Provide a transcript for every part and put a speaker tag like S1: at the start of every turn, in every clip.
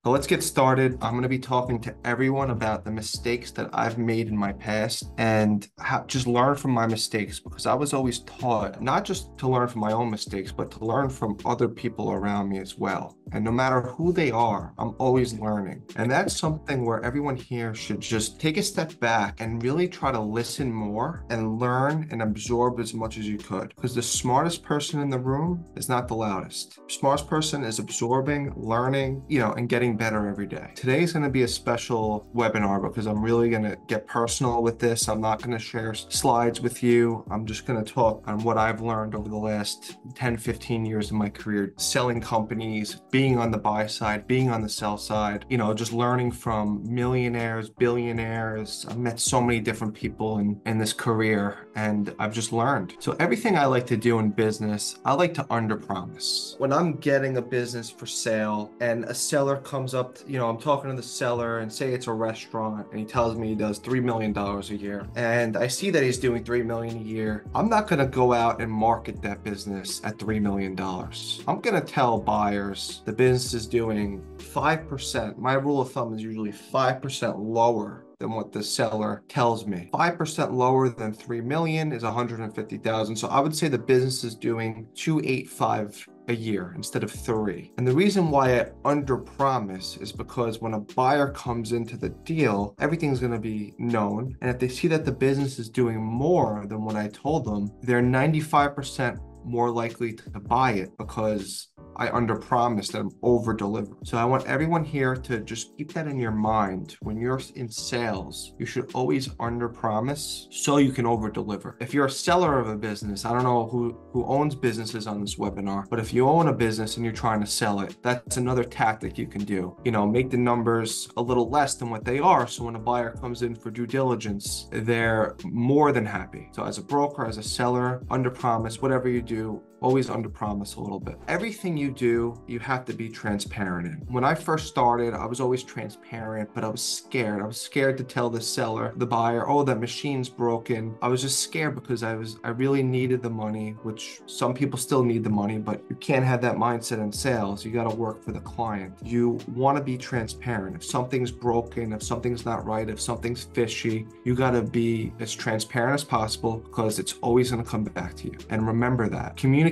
S1: So let's get started. I'm going to be talking to everyone about the mistakes that I've made in my past and just learn from my mistakes because I was always taught not just to learn from my own mistakes, but to learn from other people around me as well. And no matter who they are, I'm always learning. And that's something where everyone here should just take a step back and really try to listen more and learn and absorb as much as you could. Because the smartest person in the room is not the loudest. Smartest person is absorbing, learning, and getting better every day. Today is going to be a special webinar because I'm really going to get personal with this. I'm not going to share slides with you. I'm just going to talk on what I've learned over the last 10, 15 years of my career, selling companies, being on the buy side, being on the sell side, just learning from millionaires, billionaires. I've met so many different people in this career and I've just learned. So everything I like to do in business, I like to underpromise. When I'm getting a business for sale and a seller comes up, I'm talking to the seller and say it's a restaurant and he tells me he does $3 million a year. And I see that he's doing $3 million a year. I'm not going to go out and market that business at $3 million. I'm going to tell buyers the business is doing 5%. My rule of thumb is usually 5% lower than what the seller tells me. 5% lower than 3 million is 150,000. So I would say the business is doing 285 a year instead of 3. And the reason why I underpromise is because when a buyer comes into the deal, everything's going to be known. And if they see that the business is doing more than what I told them, they're 95% more likely to buy it because I underpromised and over-delivered. So I want everyone here to just keep that in your mind. When you're in sales, you should always underpromise so you can over-deliver. If you're a seller of a business, I don't know who owns businesses on this webinar, but if you own a business and you're trying to sell it, that's another tactic you can do. Make the numbers a little less than what they are. So when a buyer comes in for due diligence, they're more than happy. So as a broker, as a seller, underpromise, whatever you do, always underpromise a little bit. Everything you do, you have to be transparent in. When I first started, I was always transparent, but I was scared. I was scared to tell the seller, the buyer, oh, that machine's broken. I was just scared because I really needed the money, which some people still need the money, but you can't have that mindset in sales. You got to work for the client. You want to be transparent. If something's broken, if something's not right, if something's fishy, you got to be as transparent as possible because it's always going to come back to you. And remember that. Communication,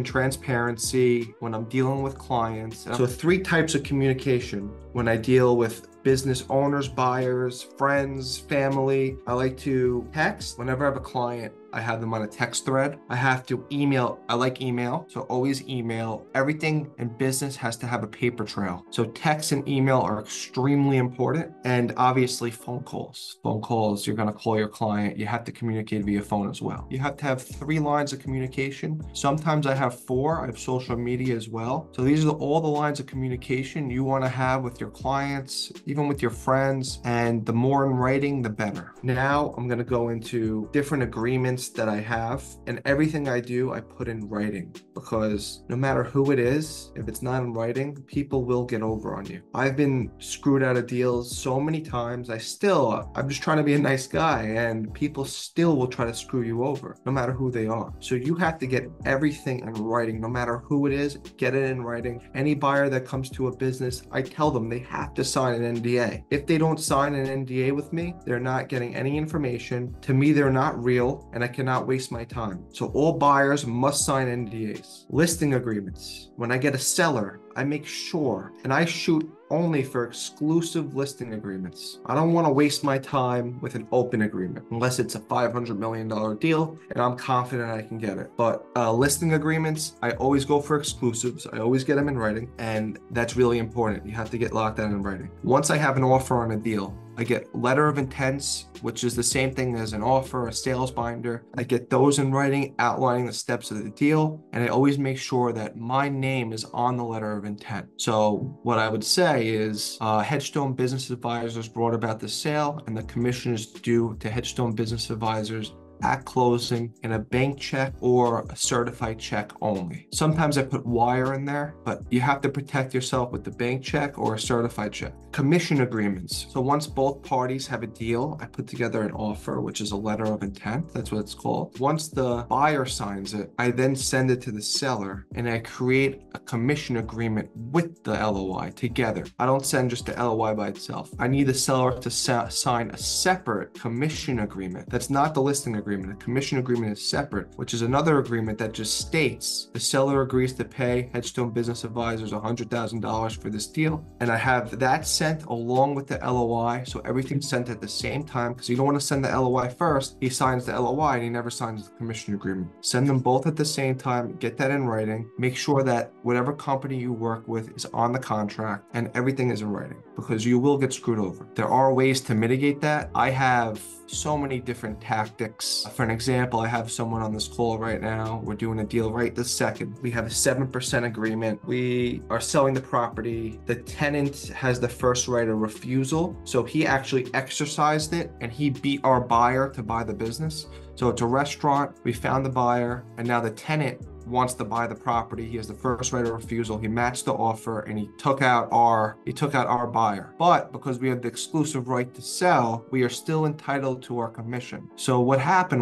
S1: transparency, when I'm dealing with clients. So 3 types of communication when I deal with business owners, buyers, friends, family. I like to text. Whenever I have a client, I have them on a text thread. I have to email. I like email, so always email. Everything in business has to have a paper trail. So text and email are extremely important. And obviously phone calls. Phone calls, you're gonna call your client. You have to communicate via phone as well. You have to have 3 lines of communication. Sometimes I have 4. I have social media as well. So these are all the lines of communication you wanna have with your clients, even with your friends. And the more in writing, the better. Now I'm gonna go into different agreements that I have, and everything I do I put in writing because no matter who it is, if it's not in writing, people will get over on you. I've been screwed out of deals so many times. I'm just trying to be a nice guy and people still will try to screw you over no matter who they are. So you have to get everything in writing. No matter who it is, get it in writing. Any buyer that comes to a business, I tell them they have to sign an NDA. If they don't sign an NDA with me, they're not getting any information. To me, they're not real, and I cannot waste my time. So all buyers must sign NDAs. Listing agreements. When I get a seller, I make sure, and I shoot only for exclusive listing agreements. I don't want to waste my time with an open agreement unless it's a $500 million deal and I'm confident I can get it. But listing agreements, I always go for exclusives. I always get them in writing, and that's really important. You have to get locked down in writing. Once I have an offer on a deal, I get letter of intents, which is the same thing as an offer, a sales binder. I get those in writing, outlining the steps of the deal, and I always make sure that my name is on the letter of intent. So what I would say is Headstone Business Advisors brought about the sale, and the commission is due to Headstone Business Advisors at closing in a bank check or a certified check only. Sometimes I put wire in there, but you have to protect yourself with the bank check or a certified check. Commission agreements. So once both parties have a deal, I put together an offer, which is a letter of intent. That's what it's called. Once the buyer signs it, I then send it to the seller and I create a commission agreement with the LOI together. I don't send just the LOI by itself. I need the seller to sign a separate commission agreement. That's not the listing agreement. A commission agreement is separate, which is another agreement that just states the seller agrees to pay Headstone Business Advisors $100,000 for this deal. And I have that sent along with the LOI. So everything's sent at the same time because you don't want to send the LOI first. He signs the LOI and he never signs the commission agreement. Send them both at the same time. Get that in writing. Make sure that whatever company you work with is on the contract and everything is in writing because you will get screwed over. There are ways to mitigate that. I have so many different tactics. For an example, I have someone on this call right now. We're doing a deal right this second. We have a 7% agreement. We are selling the property. The tenant has the first right of refusal. So he actually exercised it and he beat our buyer to buy the business. So it's a restaurant. We found the buyer and now the tenant wants to buy the property. He has the first right of refusal. He matched the offer and he took out our buyer. But because we have the exclusive right to sell, we are still entitled to our commission. So what happened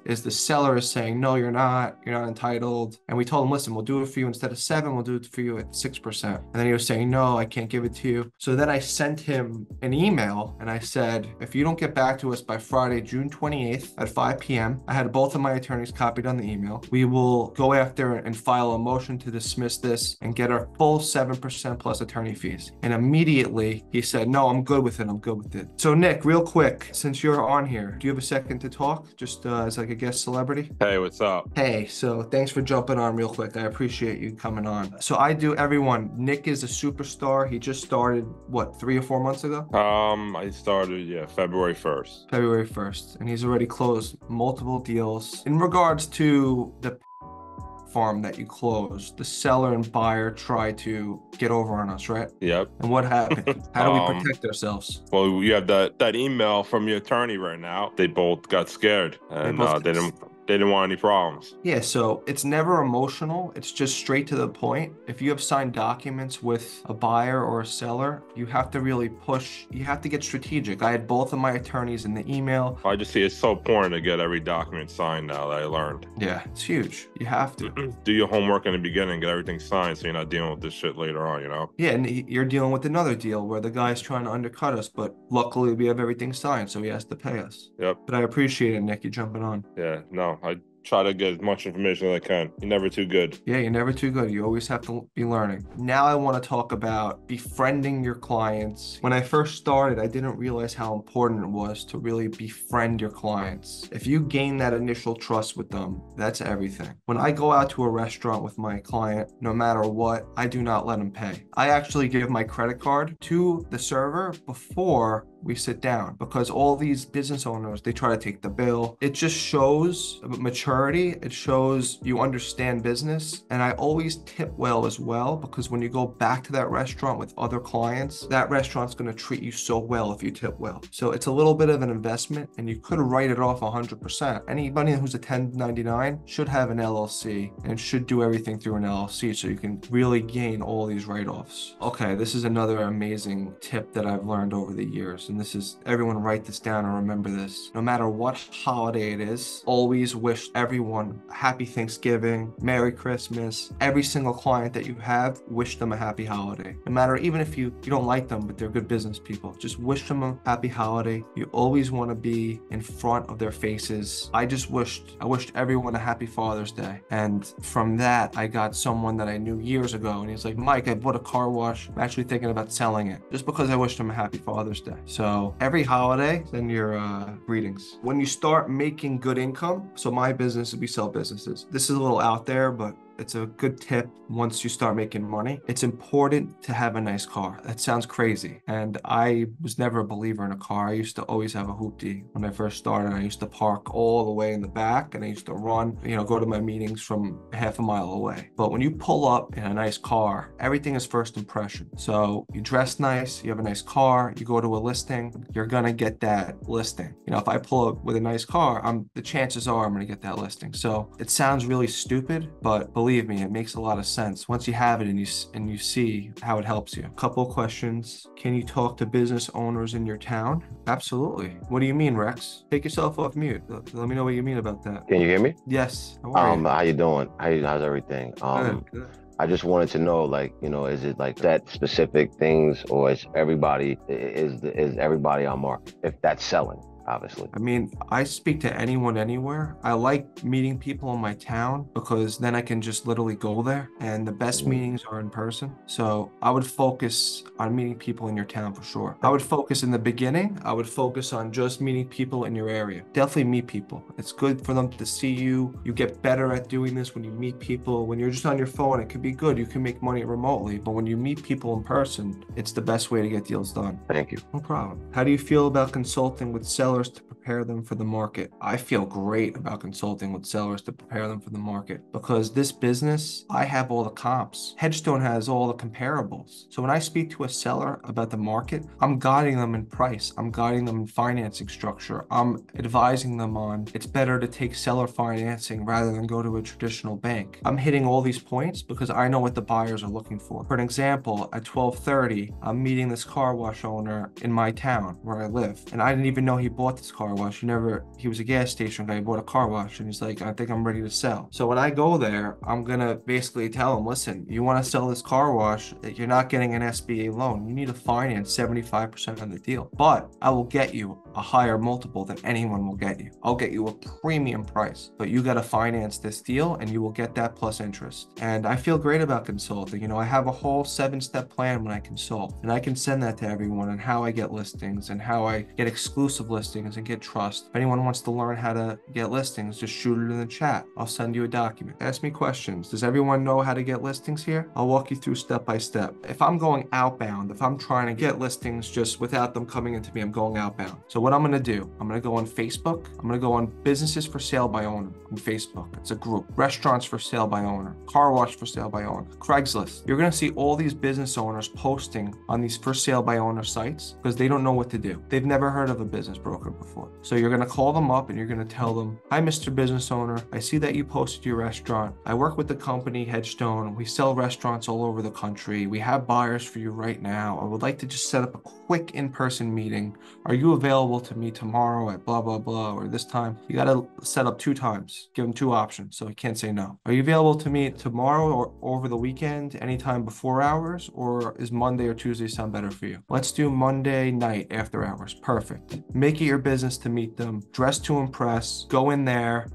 S1: is the seller is saying, no, you're not entitled. And we told him, listen, we'll do it for you instead of 7, we'll do it for you at 6%. And then he was saying, no, I can't give it to you. So then I sent him an email and I said, if you don't get back to us by Friday, June 28th at 5 p.m., I had both of my attorneys copied on the email. We will go after and file a motion to dismiss this and get our full 7% plus attorney fees. And immediately he said, no, I'm good with it. I'm good with it. So Nick, real quick, since you're on here, do you have a second to talk just as like a guest celebrity?
S2: Hey, what's up?
S1: Hey, so thanks for jumping on real quick. I appreciate you coming on. So Nick is a superstar. He just started, what, 3 or 4 months ago?
S2: I started, February 1st.
S1: February 1st. And he's already closed multiple deals. In regards to the farm that you closed, the seller and buyer tried to get over on us, right?
S2: Yep.
S1: And what happened? How do we protect ourselves?
S2: Well, you have that email from your attorney right now. They both got scared and they didn't want any problems.
S1: Yeah, so it's never emotional. It's just straight to the point. If you have signed documents with a buyer or a seller, you have to really push. You have to get strategic. I had both of my attorneys in the email.
S2: I just see it's so important to get every document signed now that I learned.
S1: Yeah, it's huge. You have to.
S2: Do your homework in the beginning, get everything signed so you're not dealing with this shit later on,
S1: Yeah, and you're dealing with another deal where the guy's trying to undercut us, but luckily we have everything signed, so he has to pay us.
S2: Yep.
S1: But I appreciate it, Nick, you jumping on.
S2: Yeah, no, I try to get as much information as I can. You're never too good.
S1: Yeah, you're never too good. You always have to be learning. Now I want to talk about befriending your clients. When I first started, I didn't realize how important it was to really befriend your clients. If you gain that initial trust with them, that's everything. When I go out to a restaurant with my client, no matter what, I do not let them pay. I actually give my credit card to the server before we sit down because all these business owners, they try to take the bill. It just shows maturity. It shows you understand business. And I always tip well as well because when you go back to that restaurant with other clients, that restaurant's going to treat you so well if you tip well. So it's a little bit of an investment and you could write it off 100%. Anybody who's a 1099 should have an LLC and should do everything through an LLC so you can really gain all these write-offs. Okay, this is another amazing tip that I've learned over the years. And this is, everyone write this down and remember this. No matter what holiday it is, always wish everyone happy Thanksgiving, Merry Christmas. Every single client that you have, wish them a happy holiday. No matter, even if you don't like them, but they're good business people, just wish them a happy holiday. You always want to be in front of their faces. I wished everyone a happy Father's Day. And from that, I got someone that I knew years ago. And he's like, Mike, I bought a car wash. I'm actually thinking about selling it just because I wished him a happy Father's Day. So every holiday, send your greetings. When you start making good income, so my business, we sell businesses. This is a little out there, but it's a good tip once you start making money. It's important to have a nice car. That sounds crazy. And I was never a believer in a car. I used to always have a hoopty when I first started. I used to park all the way in the back and I used to run, go to my meetings from half a mile away. But when you pull up in a nice car, everything is first impression. So you dress nice, you have a nice car, you go to a listing, you're gonna get that listing. If I pull up with a nice car, the chances are I'm gonna get that listing. So it sounds really stupid, but believe me, it makes a lot of sense once you have it and you see how it helps you. A couple of questions. Can you talk to business owners in your town? Absolutely. What do you mean, Rex? Take yourself off mute. Let me know what you mean about that.
S3: Can you hear me?
S1: Yes. How are you?
S3: How you doing? How's everything?
S1: Good.
S3: I just wanted to know, is it like that specific things, or is everybody on market? If that's selling, obviously.
S1: I mean, I speak to anyone anywhere. I like meeting people in my town because then I can just literally go there, and the best meetings are in person. So I would focus on meeting people in your town for sure. I would focus in the beginning, I would focus on just meeting people in your area. Definitely meet people. It's good for them to see you. You get better at doing this when you meet people. When you're just on your phone, it can be good. You can make money remotely, but when you meet people in person, it's the best way to get deals done.
S3: Thank you.
S1: No problem. How do you feel about consulting with sellers to prepare them for the market? I feel great about consulting with sellers to prepare them for the market because this business, I have all the comps. Hedgestone has all the comparables. So when I speak to a seller about the market, I'm guiding them in price. I'm guiding them in financing structure. I'm advising them on it's better to take seller financing rather than go to a traditional bank. I'm hitting all these points because I know what the buyers are looking for. For an example, at 12:30, I'm meeting this car wash owner in my town where I live, and I didn't even know he bought this car wash. He was a gas station guy. He bought a car wash and he's like, I think I'm ready to sell. So when I go there, I'm going to basically tell him, listen, you want to sell this car wash, you're not getting an SBA loan. You need to finance 75% of the deal, but I will get you a higher multiple than anyone will get you. I'll get you a premium price, but you got to finance this deal and you will get that plus interest. And I feel great about consulting. I have a whole 7-step plan when I consult, and I can send that to everyone on how I get listings and how I get exclusive listings and get trust. If anyone wants to learn how to get listings, just shoot it in the chat. I'll send you a document. Ask me questions. Does everyone know how to get listings here? I'll walk you through step by step. If I'm going outbound, if I'm trying to get listings just without them coming into me, I'm going outbound. So what I'm going to do, I'm going to go on Facebook. I'm going to go on Businesses for Sale by Owner on Facebook. It's a group. Restaurants for Sale by Owner. Car Wash for Sale by Owner. Craigslist. You're going to see all these business owners posting on these for sale by owner sites because they don't know what to do. They've never heard of a business broker before. So you're going to call them up and you're going to tell them, hi, Mr. Business Owner. I see that you posted your restaurant. I work with the company Hedgestone. We sell restaurants all over the country. We have buyers for you right now. I would like to just set up a quick in-person meeting. Are you available to meet tomorrow at blah, blah, blah, or this time? You got to set up 2 times. Give them 2 options so he can't say no. Are you available to meet tomorrow or over the weekend, anytime before hours, or is Monday or Tuesday sound better for you? Let's do Monday night after hours. Perfect. Make it your business to meet them. Dress to impress. Go in there.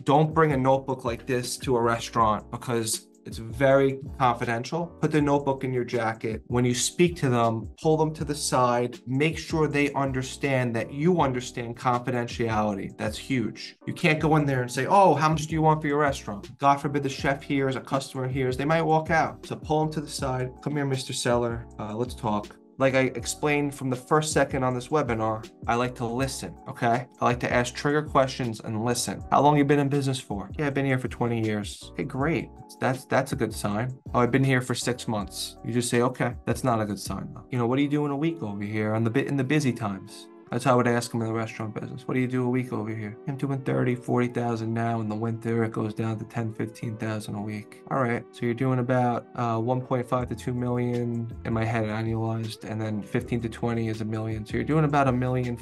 S1: Don't bring a notebook like this to a restaurant because it's very confidential. Put the notebook in your jacket. When you speak to them, pull them to the side. Make sure they understand that you understand confidentiality. That's huge. You can't go in there and say, oh, how much do you want for your restaurant? God forbid the chef hears, a customer hears, they might walk out. So pull them to the side. Come here, Mr. Seller. Let's talk. Like I explained from the first second on this webinar, I like to listen, okay? I like to ask trigger questions and listen. How long you been in business for? Yeah, I've been here for 20 years. Okay, great. That's a good sign. Oh, I've been here for 6 months. You just say, okay, that's not a good sign though. What do you do in a week over here in the busy times? That's how I would ask them in the restaurant business. What do you do a week over here? I'm doing 30, 40,000 now. In the winter, it goes down to 10, 15,000 a week. All right. So you're doing about 1.5 to 2 million in my head annualized, and then 15 to 20 is a million. So you're doing about 1.5 million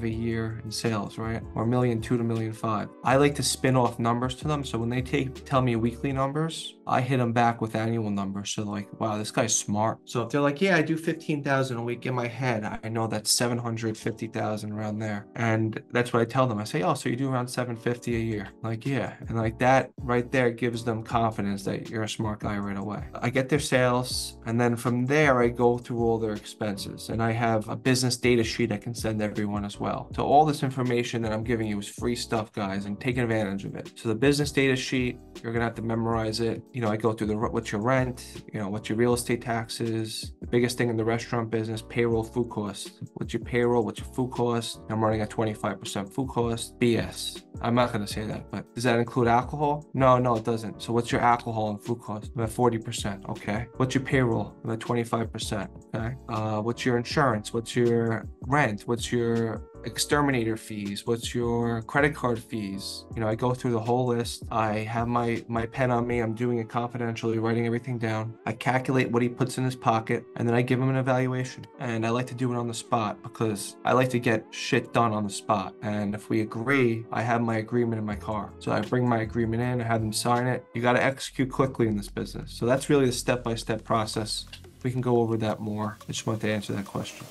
S1: a year in sales, right? Or 1.2 million to 1.5 million. I like to spin off numbers to them. So when they tell me weekly numbers, I hit them back with annual numbers. So like, wow, this guy's smart. So if they're like, yeah, I do 15,000 a week, in my head, I know that's 750,000 around there. And that's what I tell them. I say, oh, so you do around 750 a year. Like, yeah. And like that right there gives them confidence that you're a smart guy right away. I get their sales, and then from there I go through all their expenses, and I have a business data sheet I can send everyone as well. So all this information that I'm giving you is free stuff, guys, and take advantage of it. So the business data sheet, you're gonna have to memorize it. You know, I go through what's your rent, you know, what's your real estate taxes, the biggest thing in the restaurant business, payroll, food costs. What's your payroll, what's your food cost? I'm running at 25% food cost. BS. I'm not gonna say that, but does that include alcohol? No, it doesn't. So what's your alcohol and food cost? I'm at 40%. Okay. What's your payroll? I'm at 25%. Okay. What's your insurance? What's your rent? What's your exterminator fees? What's your credit card fees? You know, I go through the whole list. I have my pen on me. I'm doing it confidentially, writing everything down. I calculate what he puts in his pocket, and then I give him an evaluation. And I like to do it on the spot because I like to get shit done on the spot. And if we agree, I have my agreement in my car. So I bring my agreement in, I have them sign it. You got to execute quickly in this business. So that's really the step-by-step process. We can go over that more. I just wanted to answer that question.